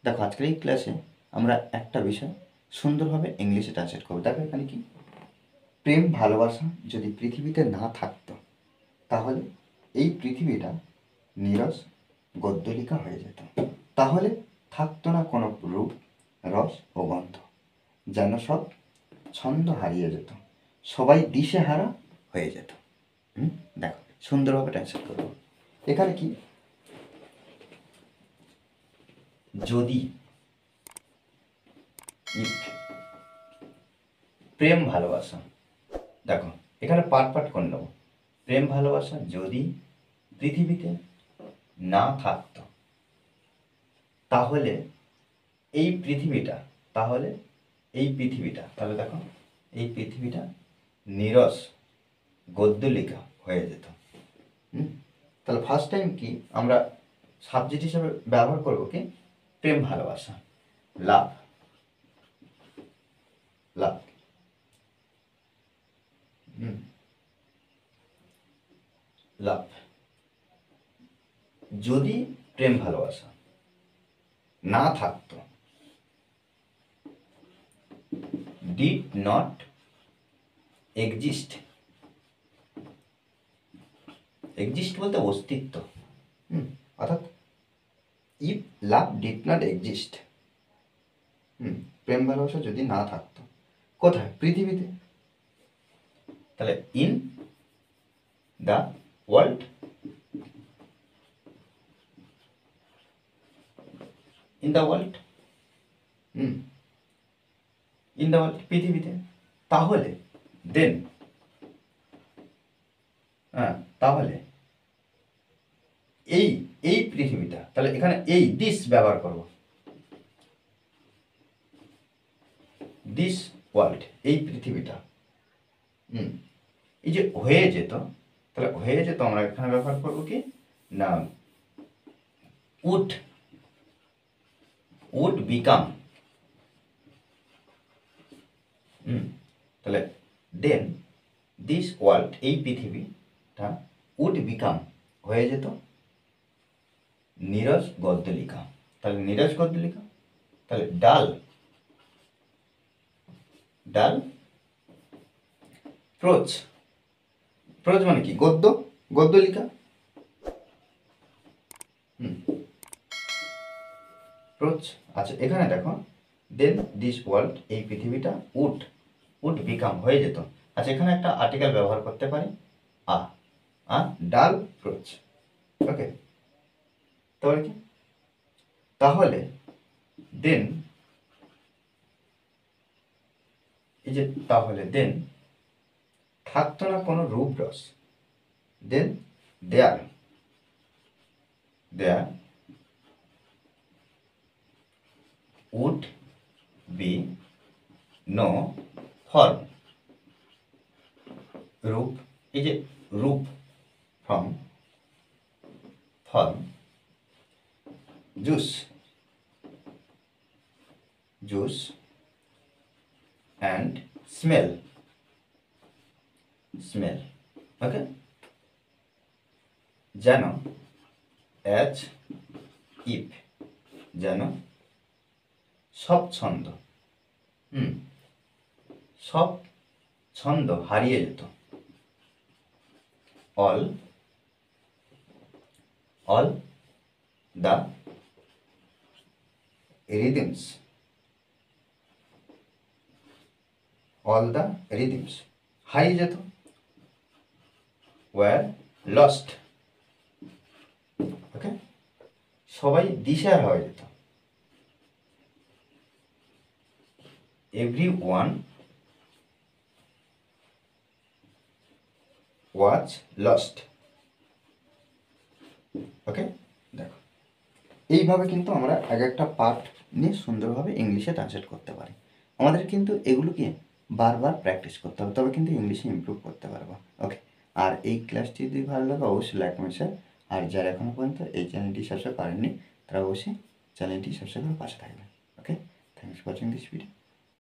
দেখো আজকের এই ক্লাসে আমরা একটা বিষয় সুন্দরভাবে ইংলিশে ট্রান্সলেট করবো। দেখো এখানে কি, প্রেম ভালোবাসা যদি পৃথিবীতে না থাকতো তাহলে এই পৃথিবীটা নীরস গদ্যলিকা হয়ে যেত। তাহলে থাকতো না কোনো রূপ, রস ও গন্ধ, যেন সব ছন্দ হারিয়ে যেত, সবাই দিশেহারা হয়ে যেত। দেখো সুন্দরভাবে ট্রান্সলেট করবো। এখানে কি, যদি প্রেম ভালোবাসা, দেখো এখানে পার্ট পার্ট করে নেবো। প্রেম ভালোবাসা যদি পৃথিবীতে না থাকতো তাহলে এই পৃথিবীটা, তাহলে তাহলে দেখো এই পৃথিবীটা নীরস গদ্যলিকা হয়ে যেত। তাহলে ফার্স্ট টাইম কি আমরা সাবজেক্ট হিসেবে ব্যবহার করবো কি, প্রেম ভালোবাসা, লাভ, লাভ। লাভ যদি প্রেম ভালোবাসা না থাকতো, ডিড নট এক্সিস্ট, এক্সিস্ট বলতে অস্তিত্ব, অর্থাৎ if love did not exist, প্রেম ভালোবাসা যদি না থাকতো কোথায়, পৃথিবীতে, তাহলে in the world, in the world, in the world পৃথিবীতে, তাহলে দেন, তাহলে এই এই পৃথিবীটা, তাহলে এখানে এই দিস ব্যবহার করব, দিস ওয়ার্ল্ড, এই পৃথিবীটা, এই যে হয়ে যেত, তাহলে হয়ে যেত আমরা এখানে ব্যবহার করব কি না, উড বিকাম, তাহলে দেন দিস ওয়ার্ল্ড, এই পৃথিবীটা উড বিকাম, হয়ে যেত নীরস গদ্যলিকা, তাহলে নীরস গদ্যলিকা, তাহলে ডাল, ডাল প্রোজ, প্রোজ মানে কি, গদ্য, গদ্যলিকা, প্রোজ। আচ্ছা এখানে দেখো দেন দিস ওয়ার্ল্ড, এই পৃথিবীটা উড বিকাম, হয়ে যেত। আচ্ছা এখানে একটা আর্টিকেল ব্যবহার করতে পারি, ডাল প্রোজ, ওকে। তাহলে কি, তাহলে দেন, এই যে তাহলে দেন থাকতো না কোনো রূপ রস, then there would be no form, রূপ, এই যে রূপ from, form, juice, juice and smell, smell, okay. যেন, অ্যাজ ইফ, যেন সব ছন্দ, সব ছন্দ হারিয়ে যেত, অল দ্য রিদিমস, অল দ্য রিদিমস হারিয়ে যেত, ওয়ার লস্ট, ওকে, সবাই দিশেহারা হয়ে যেত, everyone was lost, ওকে। দেখো এইভাবে কিন্তু আমরা এক একটা পার্ট নিয়ে সুন্দরভাবে ইংলিশে ট্রান্সলেট করতে পারি। আমাদের কিন্তু এগুলোকে বারবার প্র্যাকটিস করতে হবে, তবে কিন্তু ইংলিশে ইমপ্রুভ করতে পারবো, ওকে। আর এই ক্লাসটি যদি ভালো লাগে অবশ্যই লাইক কমেন্ট শেয়ার, আর যারা এখনও পর্যন্ত এই চ্যানেলটি সাবস্ক্রাইব করেননি তারা অবশ্যই চ্যানেলটি সাবস্ক্রাইব করে পাশে থাকবেন, okay. Thanks for watching this video.